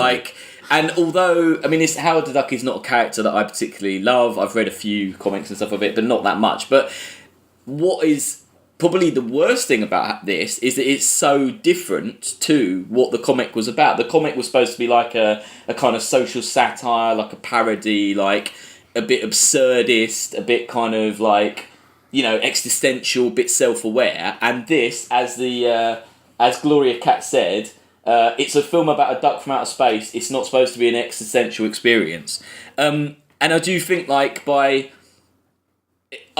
And although, I mean, Howard the Duck is not a character that I particularly love. I've read a few comics and stuff of it, but not that much. But what is probably the worst thing about this is that it's so different to what the comic was about. The comic was supposed to be like a kind of social satire, like a parody, like a bit absurdist, a bit kind of like, existential, a bit self-aware. And this, as Gloria Katz said, it's a film about a duck from outer space. It's not supposed to be an existential experience. And I do think I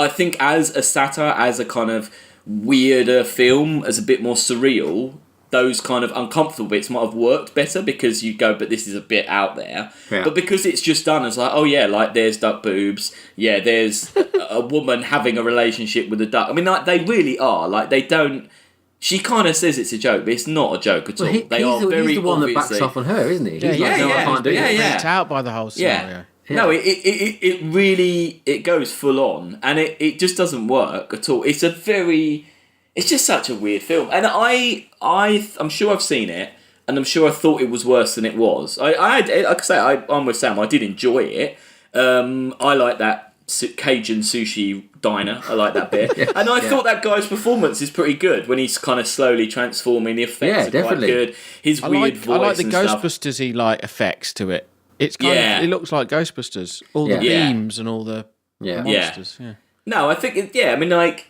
think as a satire, as a kind of weirder film, as a bit more surreal, those kind of uncomfortable bits might have worked better because you go, but this is a bit out there. Yeah. But because it's just done as like, oh yeah, like there's duck boobs, yeah, there's a woman having a relationship with a duck. I mean, like they really are. Like they don't. She kind of says it's a joke, but it's not a joke at all. He's the one that backs off on her, isn't he? He's I can't do it. Freaked out by the whole scenario. Yeah. No, it really goes full on, and it just doesn't work at all. It's just such a weird film, and I'm sure I've seen it, and I'm sure I thought it was worse than it was. I'm with Sam. I did enjoy it. I like that Cajun sushi diner. I like that bit. And I thought that guy's performance is pretty good when he's kind of slowly transforming. The effects are definitely quite good. His weird voice. I like the and stuff. Ghostbusters-y like effects to it. It's kind of, it looks like Ghostbusters. All the beams and all the monsters. Yeah. No, I think I mean, like,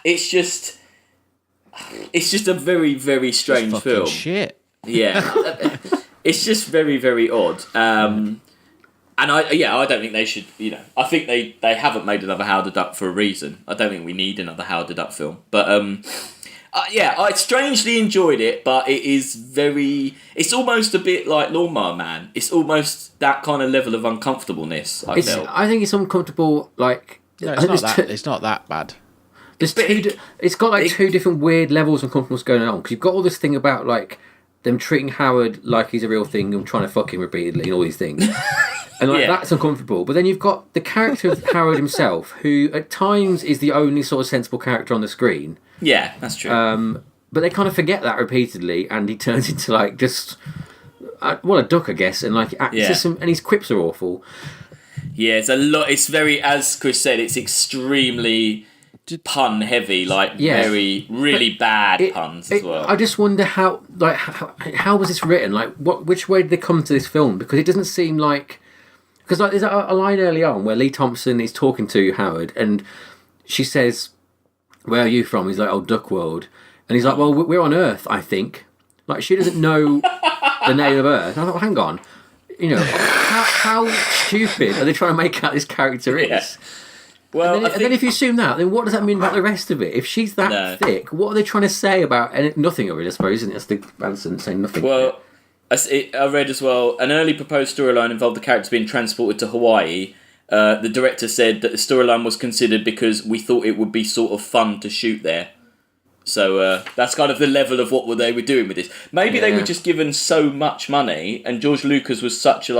it's just a very, very strange fucking film. Shit. Yeah, it's just very, very odd. And I don't think they should. I think they haven't made another Howard the Duck for a reason. I don't think we need another Howard the Duck film. But I strangely enjoyed it. But it is it's almost a bit like Lawnmower Man. It's almost that kind of level of uncomfortableness. I think it's uncomfortable. Like, no, it's not that bad. It's got like two different weird levels of uncomfortableness going on. Because you've got all this thing about like them treating Howard like he's a real thing and trying to fuck him repeatedly and all these things. And that's uncomfortable. But then you've got the character of Howard himself, who at times is the only sort of sensible character on the screen. Yeah, that's true. But they kind of forget that repeatedly, and he turns into like just a duck, I guess, and like and his quips are awful. Yeah, it's a lot. It's very, as Chris said, it's extremely pun heavy, like very really bad puns as well. I just wonder how was this written? Like, which way did they come to this film? Because it doesn't seem like. Because like, there's a line early on where Lee Thompson is talking to Howard, and she says, "Where are you from?" He's like, "Oh, Duck World," and he's like, "Well, we're on Earth, I think." Like, she doesn't know the name of Earth. And I thought, well, hang on, how stupid are they trying to make out this character is? Yeah. Well, and then if you assume that, then what does that mean about the rest of it? If she's that thick, what are they trying to say about nothing of it? I suppose, isn't it? That's the Branson saying nothing. Well, I read as well, an early proposed storyline involved the characters being transported to Hawaii. The director said that the storyline was considered because we thought it would be sort of fun to shoot there. So that's kind of the level of what they were doing with this. Maybe they were just given so much money, and George Lucas was such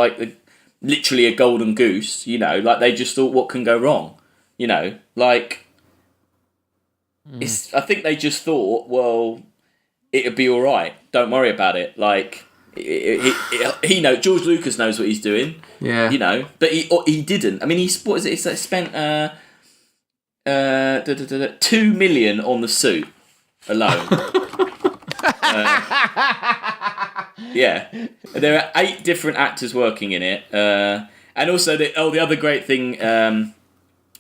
literally a golden goose. Like they just thought, what can go wrong? Like I think they just thought, well, it'd be all right. Don't worry about it. Like he knows. George Lucas knows what he's doing. Yeah. But he didn't. I mean, he spent $2 million on the suit alone. There are 8 different actors working in it, and also the other great thing.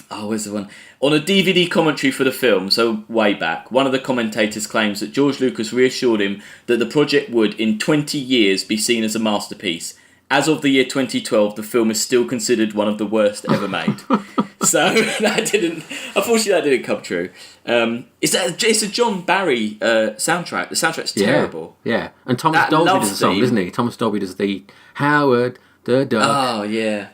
Where's the one? On a DVD commentary for the film, so way back, one of the commentators claims that George Lucas reassured him that the project would, in 20 years, be seen as a masterpiece. As of the year 2012, the film is still considered one of the worst ever made. So unfortunately, that didn't come true. It's a John Barry soundtrack. The soundtrack's terrible. Yeah, and Thomas Dolby does the song, doesn't he? Thomas Dolby does the Howard the Duck. Oh yeah.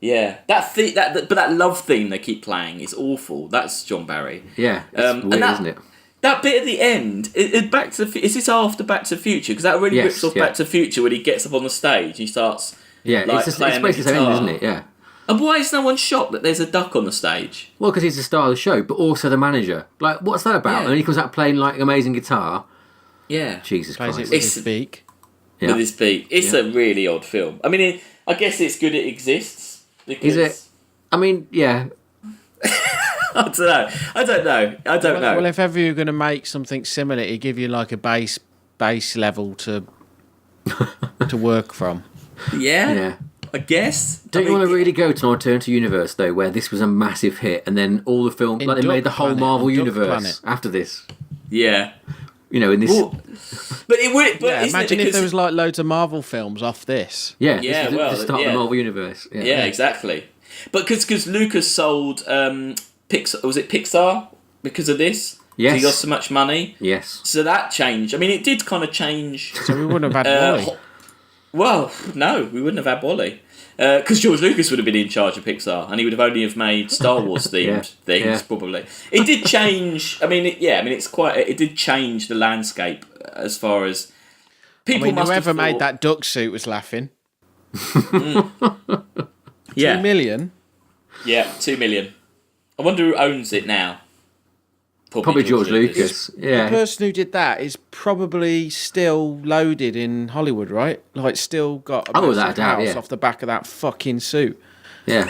Yeah, that love theme they keep playing is awful. That's John Barry. Yeah, it's weird, isn't it? That bit at the end, is this after Back to the Future? Because that really rips off Back to the Future when he gets up on the stage. He starts it's basically the same, isn't it? Yeah. And why is no one shocked that there's a duck on the stage? Well, because he's the star of the show, but also the manager. Like, what's that about? Yeah. And then he comes out playing like amazing guitar. Yeah, Jesus Christ! It with his beak. Yeah. With his beak. It's a really odd film. I mean, I guess it's good it exists. Because... Is it? I mean, yeah. I don't know. Well, if ever you're going to make something similar, it give you like a base level to work from. Yeah. I guess. Don't you want to really go to an alternative universe though, where this was a massive hit, and then all the films, like they made the whole Marvel universe after this? Yeah. In this. Well, but it would. But imagine if there was like loads of Marvel films off this. Yeah. This is the start of the Marvel universe. Yeah, exactly. But because Lucas sold Pixar, was it Pixar because of this? Yes. He got so much money. Yes. So that changed. I mean, it did kind of change. So we wouldn't have had Wally. Well, no, we wouldn't have had Wally. Because George Lucas would have been in charge of Pixar, and he would have only have made Star Wars themed things, probably. It did change. I mean, it did change the landscape as far as people. I mean, whoever made that duck suit was laughing. 2 million. Yeah, 2 million. I wonder who owns it now. Probably George Lucas. Yeah. The person who did that is probably still loaded in Hollywood, right? Like, still got a massive house off the back of that fucking suit. Yeah.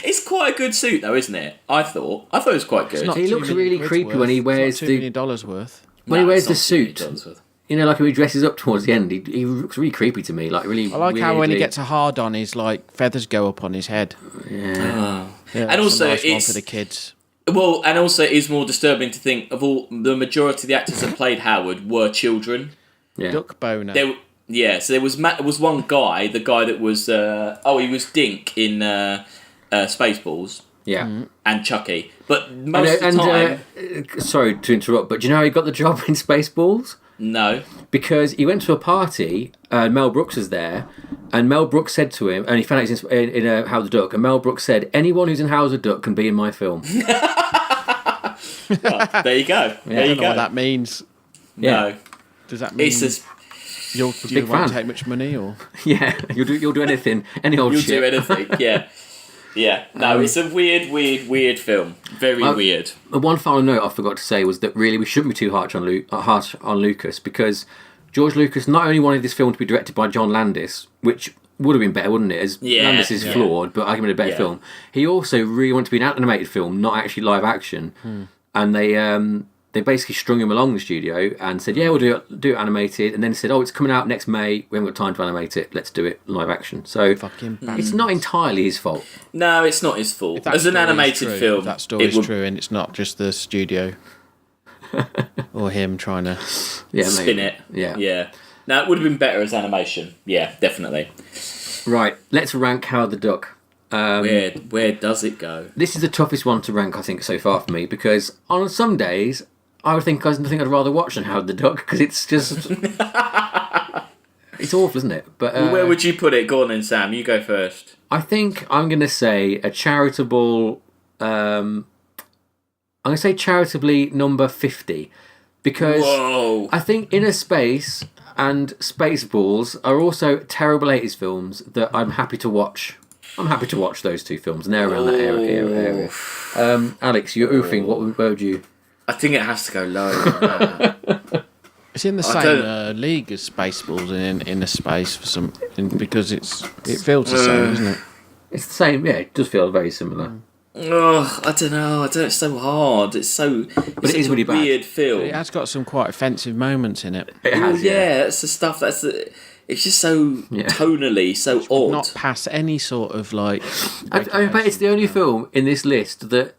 It's quite a good suit, though, isn't it? I thought it was quite good. Not He $2 looks million really quid's creepy worth. when he It's wears not $2 the million worth. when he wears the it's not suit. $2 worth. You know, like when he dresses up towards the end, he looks really creepy to me. Like really. I like how when he weirdly- gets a hard on, his like feathers go up on his head. Yeah. Yeah, And that's also, a nice one it's- for the kids. Well, and also it is more disturbing to think of all the majority of the actors that played Howard were children. Yeah. Duck boner. So there was one guy, the guy that was he was Dink in Spaceballs Yeah. and Chucky, but most of the time, sorry to interrupt, but do you know how he got the job in Spaceballs? no. Because he went to a party, Mel Brooks was there, and Mel Brooks said to him, and he found out he's in Howard the Duck, and Mel Brooks said, anyone who's in Howard the Duck can be in my film. Well, there you go. I There you don't know go. what that means. No, Does that mean it's just you big won't fan. take much money or? Yeah, you'll do anything, any old you'll shit. do anything. Yeah, yeah. No, it's a weird film. Very weird. One final note I forgot to say was that really we shouldn't be too harsh on Lucas, because George Lucas not only wanted this film to be directed by John Landis, which would have been better, wouldn't it? As Yeah, Landis is yeah. flawed, but I give it a better Yeah. film. He also really wanted to be an animated film, not actually live action. And they basically strung him along the studio and said, "Yeah, we'll do it animated." And then said, "Oh, it's coming out next May. We haven't got time to animate it. Let's do it live action." So Fucking it's not entirely his fault. No, it's not his fault. If that As an story is animated true, film, if that story's it would true, and it's not just the studio or him trying to. Yeah, spin maybe. it. Yeah. Yeah. No, it would have been better as animation. Yeah, definitely. Right. Let's rank Howard the Duck. Where does it go? This is the toughest one to rank, I think, so far for me, because on some days I would think there's nothing I'd rather watch than Howard the Duck, because it's just it's awful, isn't it? But Well, where would you put it? Go on then, Sam. You go first. I think I'm going to say a charitable. I'm going to say charitably number 50, because Whoa. I think Inner Space and Spaceballs are also terrible 80s films that I'm happy to watch. I'm happy to watch those two films, and they're around that area. Alex, you're oofing. Where would you? I think it has to go low. It's in the I same don't- league as Spaceballs in the space for some because it feels the same, isn't it? It's the same, yeah. It does feel very similar. Oh, I don't know. It's so hard. It's so. But it is really bad. weird film. It has got some quite offensive moments in it. It Well, has, yeah, that's the stuff. It's just so tonally so odd. Not pass any sort of like. I bet it's the only film in this list that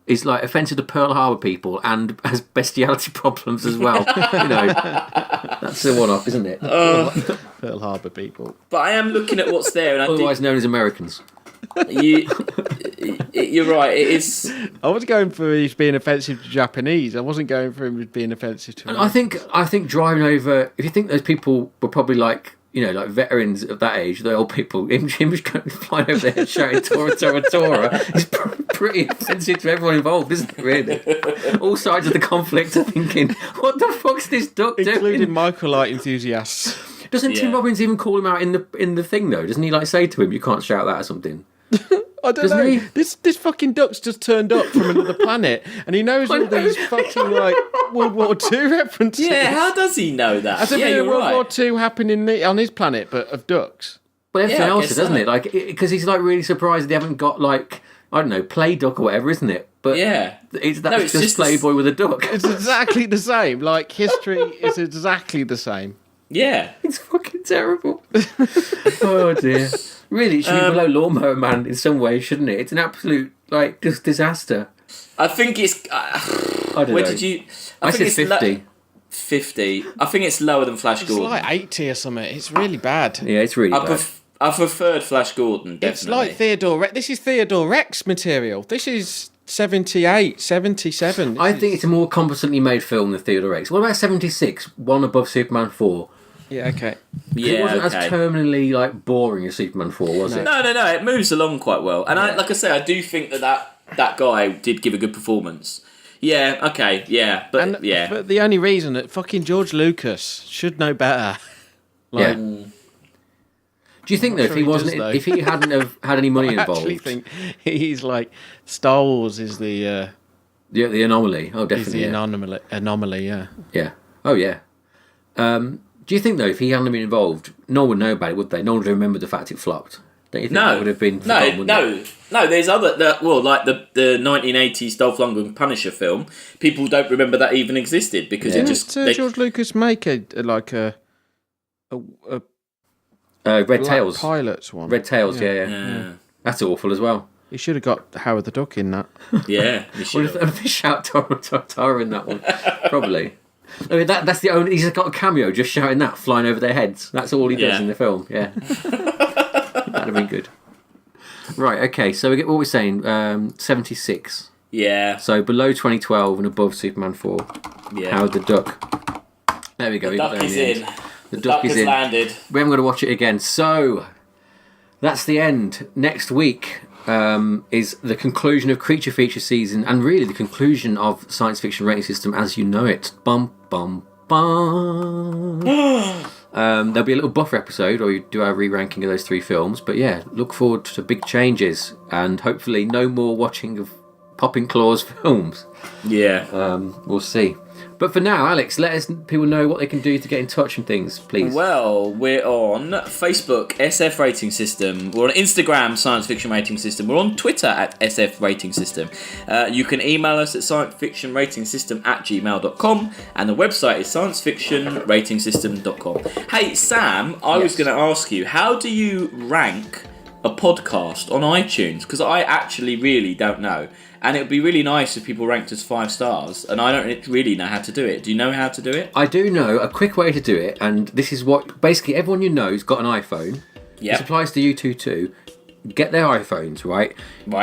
is offensive to Pearl Harbor people and has bestiality problems as well. That's the one-off, isn't it? Pearl Harbor people. But I am looking at what's there, and I Otherwise known as Americans. think you're right. It is. I was going for he's being offensive to Japanese. I wasn't going for him as being offensive to. I think driving over. If you think those people were probably like veterans of that age, the old people, him just going flying over there shouting "Tora, Tora, Tora" is pretty offensive to everyone involved, isn't it? Really, all sides of the conflict are thinking, "What the fuck's this duck doing?" including microlight enthusiasts. Doesn't Tim Yeah. Robbins even call him out in the thing though? Doesn't he say to him, "You can't shout that" or something? I don't Doesn't know. he? This fucking duck's just turned up from another planet, and he knows all these fucking like World War II references. Yeah, how does he know that? Has there yeah, been a you're World right. War II happening on his planet, but of ducks? But everything Yeah, I else guess is, doesn't so. it? Like, because he's really surprised they haven't got I don't know, Playduck or whatever, isn't it? But Yeah. that's No, it's just just Playboy with a duck. It's exactly the same. Like history is exactly the same. Yeah. It's fucking terrible. Oh dear. Really, it should be below Lawnmower Man in some way, shouldn't it? It's an absolute just disaster. I think it's. I don't Where know. did you? I think said it's 50. 50. I think it's lower than Flash It's Gordon. like 80 or something. It's really bad. Yeah, it's really bad. I preferred Flash Gordon, definitely. It's like Theodore Rex. This is Theodore Rex material. This is 78, 77. I think it's a more competently made film than Theodore Rex. What about 76? One above Superman 4. Yeah, okay. It wasn't okay. as terminally boring as Superman 4, was it? No. It moves along quite well, and I do think that guy did give a good performance. Yeah, okay, yeah, but yeah, But the only reason that fucking George Lucas should know better. Yeah. Do you think though, if sure he he does, wasn't, though. if he hadn't have had any money I involved, actually think he's like Star Wars is the the anomaly. Oh, is definitely. the Yeah. anomaly. Yeah. Yeah. Oh, yeah. Do you think though, if he hadn't been involved, no one would know about it, would they? No one would remember the fact it flopped. Don't you think that would have been fun, No, there's other... like the 1980s Dolph Lundgren Punisher film, people don't remember that even existed because it just... George Lucas make a Red Tails. Pilots one. Red Tails, yeah. That's awful as well. He should have got Howard the Duck in that. Yeah, he should have. What if they shout Tara in that one? Probably. I mean, that's the only... He's got a cameo just shouting that, flying over their heads. That's all he does in the film, yeah. That'd have been good. Right, okay, so we get what we're saying, 76. Yeah. So below 2012 and above Superman 4. Yeah. Howard the Duck. There we go. The duck is in. The duck is has in. landed. We haven't got to watch it again. So, that's the end. Next week is the conclusion of Creature Feature season and really the conclusion of Science Fiction Rating System as you know it. Bum, bum, bum. There'll be a little buffer episode or you do our re-ranking of those 3 films. But yeah, look forward to big changes and hopefully no more watching of Poppins Clause films. Yeah. We'll see. But for now, Alex, let people know what they can do to get in touch and things, please. Well, we're on Facebook, SF Rating System. We're on Instagram, Science Fiction Rating System. We're on Twitter at SF Rating System. You can email us at sciencefictionratingsystem@gmail.com and the website is sciencefictionratingsystem.com. Hey, Sam, I was going to ask you, how do you rank a podcast on iTunes? Because I actually really don't know. And it would be really nice if people ranked us 5 stars, and I don't really know how to do it. Do you know how to do it? I do know a quick way to do it, and this is what basically everyone you know's got an iPhone. Yeah. This applies to you two too. Get their iPhones, right?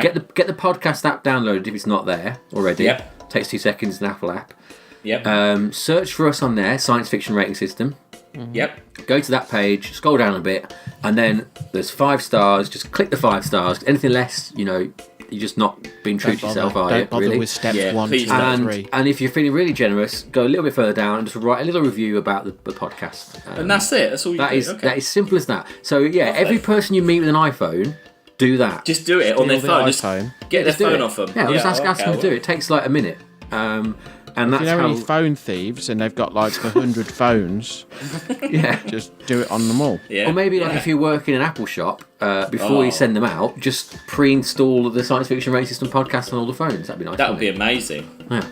Get the podcast app downloaded if it's not there already. Yep. Takes 2 seconds, an Apple app. Yep. Search for us on there, Science Fiction Rating System. Mm-hmm. Yep. Go to that page, scroll down a bit, and then there's 5 stars. Just click the 5 stars. Anything less, you're just not being true to yourself, are you? Don't bother with steps 1, 2, 3. And if you're feeling really generous, go a little bit further down and just write a little review about the podcast. And that's it. That's all you do. That is simple as that. So yeah, every person you meet with an iPhone, do that. Just do it on their phone. Just get their phone off them. Yeah, just ask them to do it. It takes like a minute. And that's any phone thieves and they've got like 100 phones, just do it on them all. Yeah. Or maybe if you work in an Apple shop, before you send them out, just pre-install the Science Fiction Rating System podcast on all the phones. That'd be nice. That would be amazing. Yeah.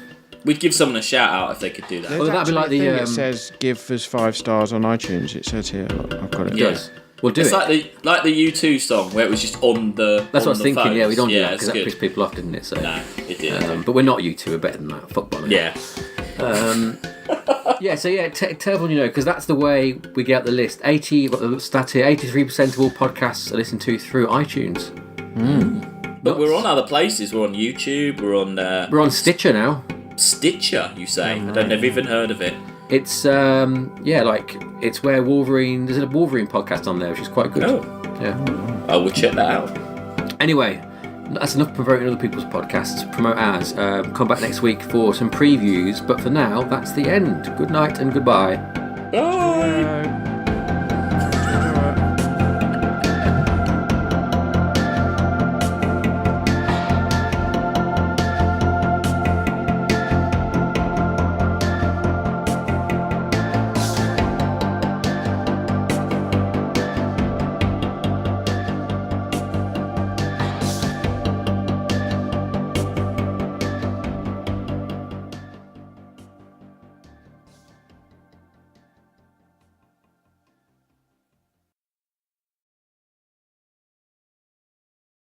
We'd give someone a shout out if they could do that. Well, that'd be like it says give us 5 stars on iTunes. It says here. I've got it. It does. We'll do it's it. like the U2 song where it was just on the. That's what I was thinking. phones. Yeah, we don't do that it's because that good. pissed people off, didn't it? So. No, it did. But we're not U2. We're better than that. Fuck Bonnie. Yeah. Tell everyone because that's the way we get out the list. 83% of all podcasts are listened to through iTunes. But we're on other places. We're on YouTube. We're on Stitcher now. Stitcher, you say? I don't have even heard of it. It's it's where Wolverine. There's a Wolverine podcast on there, which is quite good. Oh, yeah. I will check that out. Anyway, that's enough promoting other people's podcasts. Promote ours. Come back next week for some previews. But for now, that's the end. Good night and goodbye. Bye.